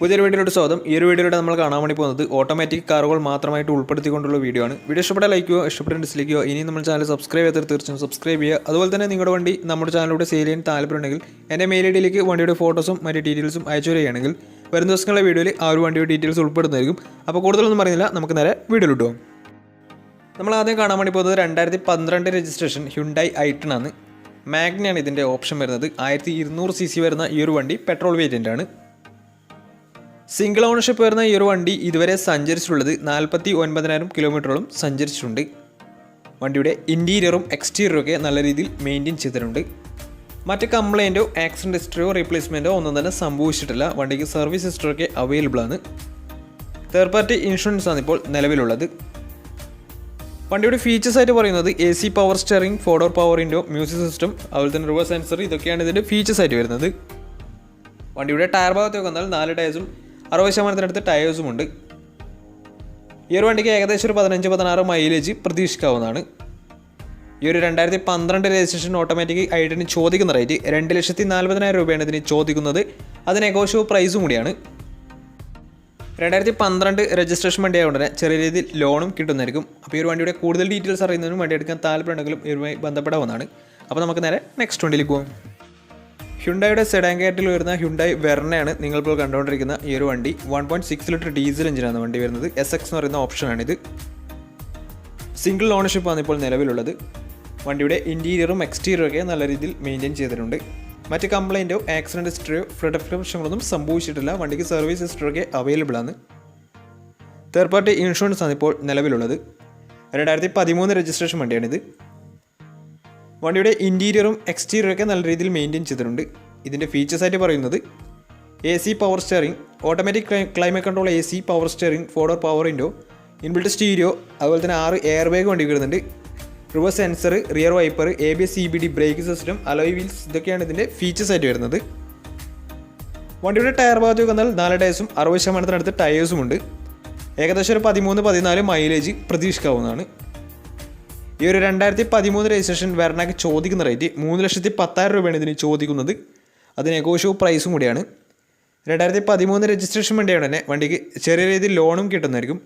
പുതിയൊരു വീഡിയോയുടെ സ്വാഗതം. ഈ ഒരു വീഡിയോയുടെ നമ്മൾ കാണാൻ വേണ്ടി പോകുന്നത് ഓട്ടോമാറ്റിക് കാറുകൾ മാത്രമായിട്ട് ഉൾപ്പെടുത്തിക്കൊണ്ടുള്ള വീഡിയോ ആണ്. വീഡിയോ ഇഷ്ടപ്പെട്ട ലൈക്ക് ചെയ്യുക, ഇഷ്ടപ്പെട്ട ഡിസ്ലൈക്ക് ചെയ്യുക. ഇനി നമ്മൾ ചാനൽ സബ്സ്ക്രൈബ് ചെയ്താൽ തീർച്ചയായും സബ്സ്ക്രൈബ് ചെയ്യുക. അതുപോലെ തന്നെ നിങ്ങളുടെ വണ്ടി നമ്മുടെ ചാനലിലൂടെ സെയിൽ ചെയ്യാൻ താല്പര്യമുണ്ടെങ്കിൽ എൻ്റെ മെയിൽ ഐഡിയിലേക്ക് വണ്ടിയുടെ ഫോട്ടോസും മറ്റ് ഡീറ്റെയിൽസും അയച്ചു വരികയാണെങ്കിൽ വരുന്ന ദിവസങ്ങളിലെ വീഡിയോയിൽ ആ ഒരു വണ്ടിയുടെ ഡീറ്റെയിൽസ് ഉൾപ്പെടുന്നതായിരിക്കും. അപ്പോൾ കൂടുതലൊന്നും പറയുന്നില്ല, നമുക്ക് നേരെ വീഡിയോയിലിട്ട് പോകാം. നമ്മൾ ആദ്യം കാണാൻ വേണ്ടി പോകുന്നത് 2012 രജിസ്ട്രേഷൻ ഹ്യുണ്ടായി ഐട്ടൺ ആണ്. മാഗ്നയാണ് ഇതിൻ്റെ ഓപ്ഷൻ വരുന്നത്. 1200 cc വരുന്ന ഈ ഒരു വണ്ടി പെട്രോൾ വേരിയൻ്റ് ആണ്. സിംഗിൾ ഓണർഷിപ്പ് വരുന്ന ഈ ഒരു വണ്ടി ഇതുവരെ സഞ്ചരിച്ചിട്ടുള്ളത് 49,000 കിലോമീറ്ററോളം സഞ്ചരിച്ചിട്ടുണ്ട്. വണ്ടിയുടെ ഇൻറ്റീരിയറും എക്സ്റ്റീരിയറും ഒക്കെ നല്ല രീതിയിൽ മെയിൻറ്റെയിൻ ചെയ്തിട്ടുണ്ട്. മറ്റ് കംപ്ലൈൻറ്റോ ആക്സിഡൻറ്റ് ഹിസ്റ്ററിയോ റീപ്ലേസ്മെൻറ്റോ ഒന്നും തന്നെ സംഭവിച്ചിട്ടില്ല. വണ്ടിക്ക് സർവീസ് ഹിസ്റ്ററൊക്കെ അവൈലബിൾ ആണ്. തേർഡ് പാർട്ടി ഇൻഷുറൻസ് ആണ് ഇപ്പോൾ നിലവിലുള്ളത്. വണ്ടിയുടെ ഫീച്ചേഴ്സ് ആയിട്ട് പറയുന്നത് AC power steering, 4-door power window, music system, അതുപോലെ തന്നെ റിവേഴ്സ് സെൻസർ, ഇതൊക്കെയാണ് ഇതിൻ്റെ ഫീച്ചേഴ്സ് ആയിട്ട് വരുന്നത്. വണ്ടിയുടെ ടയർ ഭാഗത്തൊക്കെ വന്നാൽ 4 ടയേഴ്സും 60% ടയേഴ്സും ഉണ്ട്. ഈ ഒരു വണ്ടിക്ക് ഏകദേശം ഒരു 15-16 മൈലേജ് പ്രതീക്ഷിക്കാവുന്നതാണ്. ഈ ഒരു 2012 രജിസ്ട്രേഷൻ ഓട്ടോമാറ്റിക് ഐട്ടണിന് ചോദിക്കുന്ന റേറ്റ് 2,40,000 രൂപയാണ് ഇതിന് ചോദിക്കുന്നത്. അത് നെഗോഷ്യബിൾ പ്രൈസും കൂടിയാണ്. 2012 രജിസ്ട്രേഷൻ വണ്ടി ആയതുകൊണ്ട് തന്നെ ചെറിയ രീതിയിൽ ലോണും കിട്ടുന്നതായിരിക്കും. അപ്പോൾ ഈ ഒരു വണ്ടിയുടെ കൂടുതൽ ഡീറ്റെയിൽസ് അറിയുന്നതിനും വണ്ടി എടുക്കാൻ താല്പര്യമുണ്ടെങ്കിലും ഇവരുമായി ബന്ധപ്പെടാവുന്നതാണ്. അപ്പോൾ നമുക്ക് നേരെ നെക്സ്റ്റ് വണ്ടിയിലേക്ക് പോകാം. ഹ്യുണ്ടായുടെ സെഡാൻ കാറ്റഗറിയിൽ വരുന്ന ഹ്യുണ്ടായി വെർണയാണ് നിങ്ങളിപ്പോൾ കണ്ടുകൊണ്ടിരിക്കുന്ന ഈ ഒരു വണ്ടി. 1.6 ലിറ്റർ ഡീസൽ എഞ്ചിനാണ് വണ്ടി വരുന്നത്. SX എന്ന് പറയുന്ന ഓപ്ഷനാണിത്. സിംഗിൾ ഓണർഷിപ്പാണ് ഇപ്പോൾ നിലവിലുള്ളത്. വണ്ടിയുടെ ഇൻറ്റീരിയറും എക്സ്റ്റീരിയറും ഒക്കെ നല്ല രീതിയിൽ മെയിൻറ്റെയിൻ ചെയ്തിട്ടുണ്ട്. മറ്റ് കംപ്ലൈൻറ്റോ ആക്സിഡൻറ്റ് ഹിസ്റ്ററിയോ പ്രശ്നങ്ങളൊന്നും സംഭവിച്ചിട്ടില്ല. വണ്ടിക്ക് സർവീസ് ഹിസ്റ്ററൊക്കെ അവൈലബിൾ ആണ്. തേർഡ് പാർട്ടി ഇൻഷുറൻസ് ആണ് ഇപ്പോൾ നിലവിലുള്ളത്. 2013 രജിസ്ട്രേഷൻ വണ്ടിയാണിത്. വണ്ടിയുടെ ഇൻറ്റീരിയറും എക്സ്റ്റീരിയറും ഒക്കെ നല്ല രീതിയിൽ മെയിൻറ്റെയിൻ ചെയ്തിട്ടുണ്ട്. ഇതിൻ്റെ ഫീച്ചേഴ്സ് ആയിട്ട് പറയുന്നത് AC power steering, automatic climate control AC power steering, 4-door power window, inbuilt stereo, അതുപോലെ തന്നെ 6 എയർ ബാഗ് വണ്ടി വരുന്നുണ്ട്. Reverse sensor, rear wiper, ABS CBD brake system, alloy wheels, ഇതൊക്കെയാണ് ഇതിൻ്റെ ഫീച്ചേഴ്സ് ആയിട്ട് വരുന്നത്. വണ്ടിയുടെ ടയർ ഭാഗത്തേക്ക് വന്നാൽ 4 ടയേഴ്സും 60% ടയേഴ്സും ഉണ്ട്. ഏകദേശം ഒരു 13-14 മൈലേജ് പ്രതീക്ഷിക്കാവുന്നതാണ്. ഈ ഒരു 2013 രജിസ്ട്രേഷൻ വെർണയ്ക്ക് ചോദിക്കുന്ന റേറ്റ് 3,10,000 രൂപയാണ് ഇതിന് ചോദിക്കുന്നത്. അത് നെഗോഷ്യബിൾ പ്രൈസും കൂടിയാണ്. 2013 രജിസ്ട്രേഷൻ വണ്ടിയാണ് തന്നെ വണ്ടിക്ക് ചെറിയ രീതിയിൽ ലോണും കിട്ടുന്നതായിരിക്കും.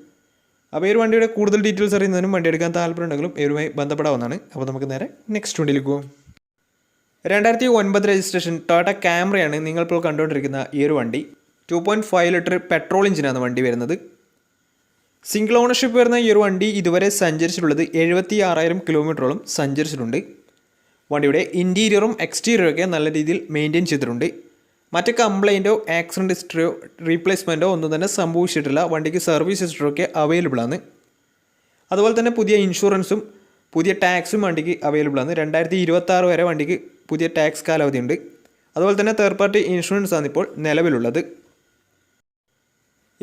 അപ്പോൾ ഈ ഒരു വണ്ടിയുടെ കൂടുതൽ ഡീറ്റെയിൽസ് അറിയുന്നതിനും വണ്ടി എടുക്കാൻ താല്പര്യമുണ്ടെങ്കിലും ഇവരുമായി ബന്ധപ്പെടാവുന്നതാണ്. അപ്പോൾ നമുക്ക് നേരെ നെക്സ്റ്റ് വണ്ടിയിലേക്ക് പോകും. 2009 രജിസ്ട്രേഷൻ ടൊയോട്ട ക്യാമറയാണ് നിങ്ങളിപ്പോൾ കണ്ടുകൊണ്ടിരിക്കുന്ന ഈ ഒരു വണ്ടി. 2.5 ലിറ്റർ പെട്രോൾ എഞ്ചിനാണ് വണ്ടി വരുന്നത്. സിംഗിൾ ഓണർഷിപ്പ് വരുന്ന ഈ ഒരു വണ്ടി ഇതുവരെ സഞ്ചരിച്ചിട്ടുള്ളത് 76,000 കിലോമീറ്ററോളം സഞ്ചരിച്ചിട്ടുണ്ട്. വണ്ടിയുടെ ഇൻറ്റീരിയറും എക്സ്റ്റീരിയറും ഒക്കെ നല്ല രീതിയിൽ മെയിൻറ്റെയിൻ ചെയ്തിട്ടുണ്ട്. മറ്റ് കംപ്ലൈൻറ്റോ ആക്സിഡൻറ്റ് ഹിസ്റ്ററിയോ റീപ്ലേസ്മെൻറ്റോ ഒന്നും തന്നെ സംഭവിച്ചിട്ടില്ല. വണ്ടിക്ക് സർവീസ് ഹിസ്റ്ററൊക്കെ അവൈലബിൾ ആണ്. അതുപോലെ തന്നെ പുതിയ ഇൻഷുറൻസും പുതിയ ടാക്സും വണ്ടിക്ക് അവൈലബിൾ ആണ്. 2026 വരെ വണ്ടിക്ക് പുതിയ ടാക്സ് കാലാവധി ഉണ്ട്. അതുപോലെ തന്നെ തേർഡ് പാർട്ടി ഇൻഷുറൻസ് ആണ് ഇപ്പോൾ നിലവിലുള്ളത്.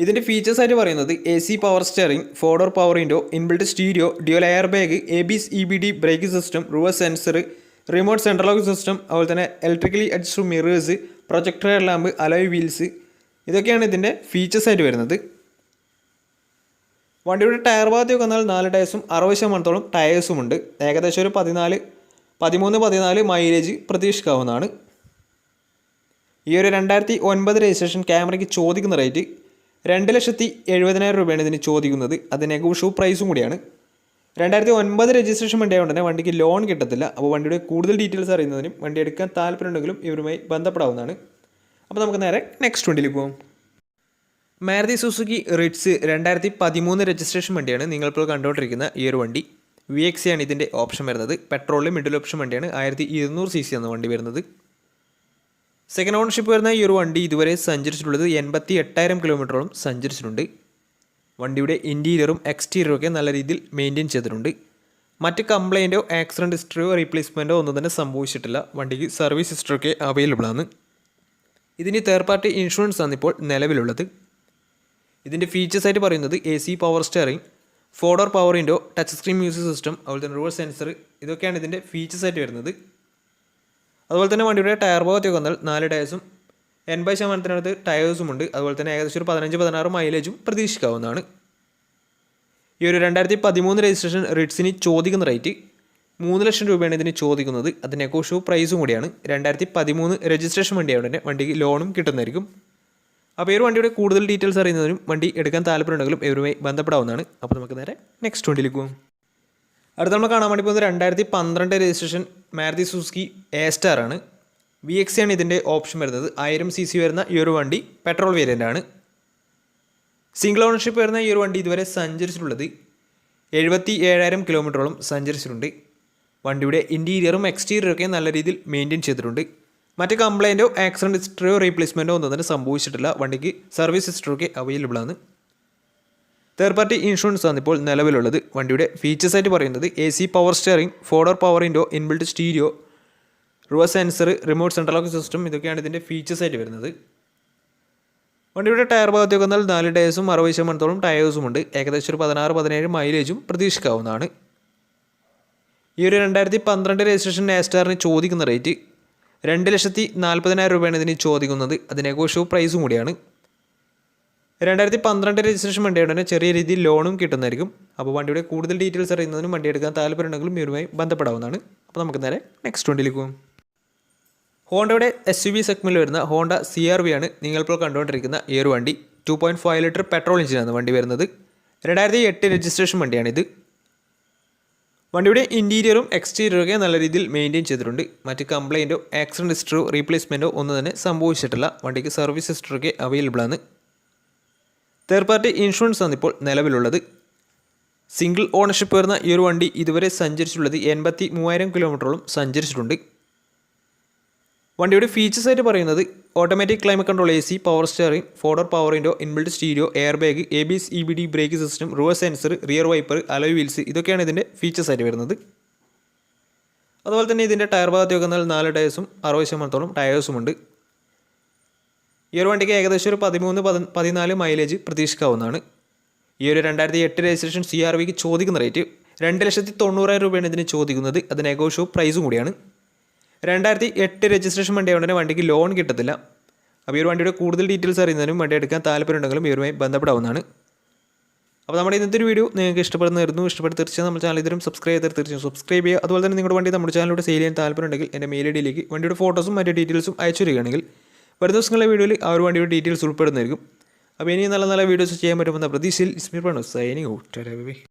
ഇതിൻ്റെ ഫീച്ചേഴ്സ് ആയിട്ട് പറയുന്നത് AC power steering, 4-door power window, inbuilt stereo, dual air bag, ABS EBD brake system, reverse sensor, remote central lock system, അതുപോലെ തന്നെ electrically adjusted mirrors, projector lamp, alloy wheels, ഇതൊക്കെയാണ് ഇതിൻ്റെ ഫീച്ചേഴ്സ് ആയിട്ട് വരുന്നത്. വണ്ടിയുടെ ടയർ ഭാഗത്തേക്ക് വന്നാൽ 4 ടയേഴ്സും 60% ടയേഴ്സും ഉണ്ട്. ഏകദേശം ഒരു 13-14 മൈലേജ് പ്രതീക്ഷിക്കാവുന്നതാണ്. ഈ ഒരു 2009 രജിസ്ട്രേഷൻ ക്യാമറയ്ക്ക് ചോദിക്കുന്ന റേറ്റ് 2,70,000 രൂപയാണ് ഇതിന് ചോദിക്കുന്നത്. അത് നെഗോഷ്യബിൾ പ്രൈസും കൂടിയാണ്. 2009 രജിസ്ട്രേഷൻ വണ്ടി ആയതുകൊണ്ട് തന്നെ വണ്ടിക്ക് ലോൺ കിട്ടത്തില്ല. അപ്പോൾ വണ്ടിയുടെ കൂടുതൽ ഡീറ്റെയിൽസ് അറിയുന്നതിനും വണ്ടി എടുക്കാൻ താല്പര്യമുണ്ടെങ്കിലും ഇവരുമായി ബന്ധപ്പെടാവുന്നതാണ്. അപ്പോൾ നമുക്ക് നേരെ നെക്സ്റ്റ് വണ്ടിയിലേക്ക് പോകാം. മാരുതി സുസുക്കി റിറ്റ്സ് 2013 രജിസ്ട്രേഷൻ വണ്ടിയാണ് നിങ്ങളിപ്പോൾ കണ്ടുകൊണ്ടിരിക്കുന്ന ഈ ഒരു വണ്ടി. VXC ആണ് ഇതിൻ്റെ ഓപ്ഷൻ വരുന്നത്. പെട്രോളിൽ മിഡിൽ ഓപ്ഷൻ വണ്ടിയാണ്. 1200 cc ആണ് വണ്ടി വരുന്നത്. സെക്കൻഡ് ഓണർഷിപ്പ് വരുന്ന ഈ ഒരു വണ്ടി ഇതുവരെ സഞ്ചരിച്ചിട്ടുള്ളത് 88,000 കിലോമീറ്ററോളം സഞ്ചരിച്ചിട്ടുണ്ട്. വണ്ടിയുടെ ഇൻറ്റീരിയറും എക്സ്റ്റീരിയറും ഒക്കെ നല്ല രീതിയിൽ മെയിൻറ്റെയിൻ ചെയ്തിട്ടുണ്ട്. മറ്റ് കംപ്ലൈൻറ്റോ ആക്സിഡൻറ്റ് ഹിസ്റ്ററിയോ റീപ്ലേസ്മെൻറ്റോ ഒന്നും തന്നെ സംഭവിച്ചിട്ടില്ല. വണ്ടിക്ക് സർവീസ് ഹിസ്റ്ററൊക്കെ അവൈലബിൾ ആണ്. ഇതിന് തേർഡ് പാർട്ടി ഇൻഷുറൻസ് ആണ് ഇപ്പോൾ നിലവിലുള്ളത്. ഇതിൻ്റെ ഫീച്ചേഴ്സ് ആയിട്ട് പറയുന്നത് AC power steering, 4-door power window, touch screen music system, അതുപോലെ തന്നെ റിവേഴ്സ് സെൻസർ, ഇതൊക്കെയാണ് ഇതിൻ്റെ ഫീച്ചേഴ്സ് ആയിട്ട് വരുന്നത്. അതുപോലെ തന്നെ വണ്ടിയുടെ ടയർ ഭാഗത്തേക്ക് വന്നാൽ 4 ടയേഴ്സും 80% ടയേഴ്സും ഉണ്ട്. അതുപോലെ തന്നെ ഏകദേശം ഒരു 15-16 മൈലേജും പ്രതീക്ഷിക്കാവുന്നതാണ്. ഈ ഒരു 2013 രജിസ്ട്രേഷൻ റിറ്റ്സിന് ചോദിക്കുന്ന റേറ്റ് 3,00,000 രൂപയാണ് ഇതിന് ചോദിക്കുന്നത്. അത് നെഗോഷ്യബിൾ പ്രൈസും കൂടിയാണ്. 2013 രജിസ്ട്രേഷൻ വണ്ടിയായതുകൊണ്ട് തന്നെ വണ്ടിക്ക് ലോണും കിട്ടുന്നതായിരിക്കും. അപ്പോൾ ഈ ഒരു വണ്ടിയുടെ കൂടുതൽ ഡീറ്റെയിൽസ് അറിയുന്നതിനും വണ്ടി എടുക്കാൻ താല്പര്യമുണ്ടെങ്കിലും ഇവരുമായി ബന്ധപ്പെടാവുന്നതാണ്. അപ്പോൾ നമുക്ക് നേരെ നെക്സ്റ്റ് വണ്ടിയിലേക്ക് പോകും. അടുത്ത നമ്മൾ കാണാൻ വേണ്ടി പോകുന്നത് 2012 രജിസ്ട്രേഷൻ മാരുതി സുസുക്കി A-Star ആണ്. VXC ആണ് ഇതിൻ്റെ ഓപ്ഷൻ വരുന്നത്. 1000 cc വരുന്ന ഈ ഒരു വണ്ടി പെട്രോൾ വേരിയൻ്റ് ആണ്. സിംഗിൾ ഓണർഷിപ്പ് വരുന്ന ഈ ഒരു വണ്ടി ഇതുവരെ സഞ്ചരിച്ചിട്ടുള്ളത് 77,000 കിലോമീറ്ററോളം സഞ്ചരിച്ചിട്ടുണ്ട്. വണ്ടിയുടെ ഇൻറ്റീരിയറും എക്സ്റ്റീരിയറും ഒക്കെ നല്ല രീതിയിൽ മെയിൻറ്റെയിൻ ചെയ്തിട്ടുണ്ട്. മറ്റ് കംപ്ലൈൻറ്റോ ആക്സിഡൻറ്റ് ഹിസ്റ്ററിയോ റീപ്ലേസ്മെൻറ്റോ ഒന്നും തന്നെ സംഭവിച്ചിട്ടില്ല. വണ്ടിക്ക് സർവീസ് ഹിസ്റ്ററിയൊക്കെ അവൈലബിൾ ആണ്. തേർഡ് പാർട്ടി ഇൻഷുറൻസ് ആണ് ഇപ്പോൾ നിലവിലുള്ളത്. വണ്ടിയുടെ ഫീച്ചേഴ്സ് ആയിട്ട് പറയുന്നത് AC power steering, 4-door power window, inbuilt stereo, reverse sensor, remote central lock system, ഇതൊക്കെയാണ് ഇതിൻ്റെ ഫീച്ചേഴ്സ് ആയിട്ട് വരുന്നത്. വണ്ടിയുടെ ടയർ ഭാഗത്തേക്ക് വന്നാൽ 4 ടയേഴ്സും 60% ടയേഴ്സും ഉണ്ട്. ഏകദേശം ഒരു 16-17 മൈലേജും പ്രതീക്ഷിക്കാവുന്നതാണ്. ഈ ഒരു 2012 രജിസ്ട്രേഷൻ A-Starന് ചോദിക്കുന്ന റേറ്റ് 2,40,000 രൂപയാണ് ഇതിന് ചോദിക്കുന്നത്. അത് നെഗോഷ്യബിൾ പ്രൈസും കൂടിയാണ്. 2012 രജിസ്ട്രേഷൻ വണ്ടിയുടെ തന്നെ ചെറിയ രീതിയിൽ ലോണും കിട്ടുന്നതായിരിക്കും. അപ്പോൾ വണ്ടിയുടെ കൂടുതൽ ഡീറ്റെയിൽസ് അറിയുന്നതിനും വണ്ടി എടുക്കാൻ താല്പര്യമുണ്ടെങ്കിലും ഇവരുമായി ബന്ധപ്പെടാവുന്നതാണ്. അപ്പോൾ നമുക്ക് നേരെ നെക്സ്റ്റ് വണ്ടിയിലേക്ക് പോകും. ഹോണ്ടയുടെ SUV സെഗ്മെൻറ്റിൽ വരുന്ന ഹോണ്ട CR-V ആണ് നിങ്ങളിപ്പോൾ കണ്ടുകൊണ്ടിരിക്കുന്ന ഈ ഒരു വണ്ടി. 2.5 ലിറ്റർ പെട്രോൾ എഞ്ചിനാണ് വണ്ടി വരുന്നത്. 2008 രജിസ്ട്രേഷൻ വണ്ടിയാണിത്. വണ്ടിയുടെ ഇൻറ്റീരിയറും എക്സ്റ്റീരിയറും ഒക്കെ നല്ല രീതിയിൽ മെയിൻറ്റെയിൻ ചെയ്തിട്ടുണ്ട്. മറ്റ് കംപ്ലൈൻറ്റോ ആക്സിഡൻറ്റ് ഹിസ്റ്ററോ റീപ്ലേസ്മെൻറ്റോ ഒന്നും തന്നെ സംഭവിച്ചിട്ടില്ല. വണ്ടിക്ക് സർവീസ് ഹിസ്റ്ററൊക്കെ അവൈലബിൾ ആണ്. തേർഡ് പാർട്ടി ഇൻഷുറൻസ് ആണ് ഇപ്പോൾ നിലവിലുള്ളത്. സിംഗിൾ ഓണർഷിപ്പ് വരുന്ന ഈ ഒരു വണ്ടി ഇതുവരെ സഞ്ചരിച്ചിട്ടുള്ളത് 83,000 കിലോമീറ്ററോളം സഞ്ചരിച്ചിട്ടുണ്ട്. വണ്ടിയുടെ ഫീച്ചേഴ്സ് ആയിട്ട് പറയുന്നത് automatic climate control, AC power steering, 4-door power window, inbuilt stereo, air bag, ABS EBD brake system, reverse sensor, rear wiper, alloy wheels, ഇതൊക്കെയാണ് ഇതിൻ്റെ ഫീച്ചേഴ്സ് ആയിട്ട് വരുന്നത്. അതുപോലെ തന്നെ ഇതിൻ്റെ ടയർ ഭാഗത്തേക്ക് വന്നാൽ 4 ടയേഴ്സും 60% ടയേഴ്സുമുണ്ട്. ഈ ഒരു വണ്ടിക്ക് ഏകദേശം ഒരു 13-14 മൈലേജ് പ്രതീക്ഷിക്കാവുന്നതാണ്. ഈ ഒരു 2008 രജിസ്ട്രേഷൻ CR-Vക്ക് ചോദിക്കുന്ന റേറ്റ് 2,90,000 രൂപയാണ് ഇതിന് ചോദിക്കുന്നത്. അത് നെഗോഷ്യബിൾ പ്രൈസും കൂടിയാണ്. 2008 രജിസ്ട്രേഷൻ വണ്ടിയായതുകൊണ്ട് വണ്ടിക്ക് ലോൺ കിട്ടത്തില്ല. അപ്പോൾ ഈ ഒരു വണ്ടിയുടെ കൂടുതൽ ഡീറ്റെയിൽസ് അറിയുന്നതിനും വണ്ടി എടുക്കാൻ താല്പര്യമുണ്ടെങ്കിലും ഇവരുമായി ബന്ധപ്പെടാവുന്നതാണ്. അപ്പോൾ നമ്മുടെ ഇന്നത്തെ ഒരു വീഡിയോ നിങ്ങൾക്ക് ഇഷ്ടപ്പെടുന്നതായിരുന്നു. തീർച്ചയായും നമ്മുടെ ചാനൽ ഇതിലും തീർച്ചയായും സബ്സ്ക്രൈബ് ചെയ്യുക. അതുപോലെ തന്നെ നിങ്ങളുടെ വണ്ടി നമ്മുടെ ചാനലിലൂടെ സെയിൽ ചെയ്യാൻ താല്പര്യമുണ്ടെങ്കിൽ എൻ്റെ മെയിൽ ഐഡിയിലേക്ക് വണ്ടിയുടെ ഫോട്ടോസും മറ്റു ഡീറ്റെയിൽസും അയച്ചു തരികയാണെങ്കിൽ വരും ദിവസങ്ങളിലെ വീഡിയോയിൽ ആ ഒരു വണ്ടിയുടെ ഡീറ്റെയിൽസ് ഉൾപ്പെടുന്നതായിരിക്കും. അപ്പോൾ ഇനി നല്ല നല്ല വീഡിയോസ് ചെയ്യാൻ പറ്റുമെന്ന പ്രതീക്ഷയിൽ സൈനിങ് ഔട്ട്.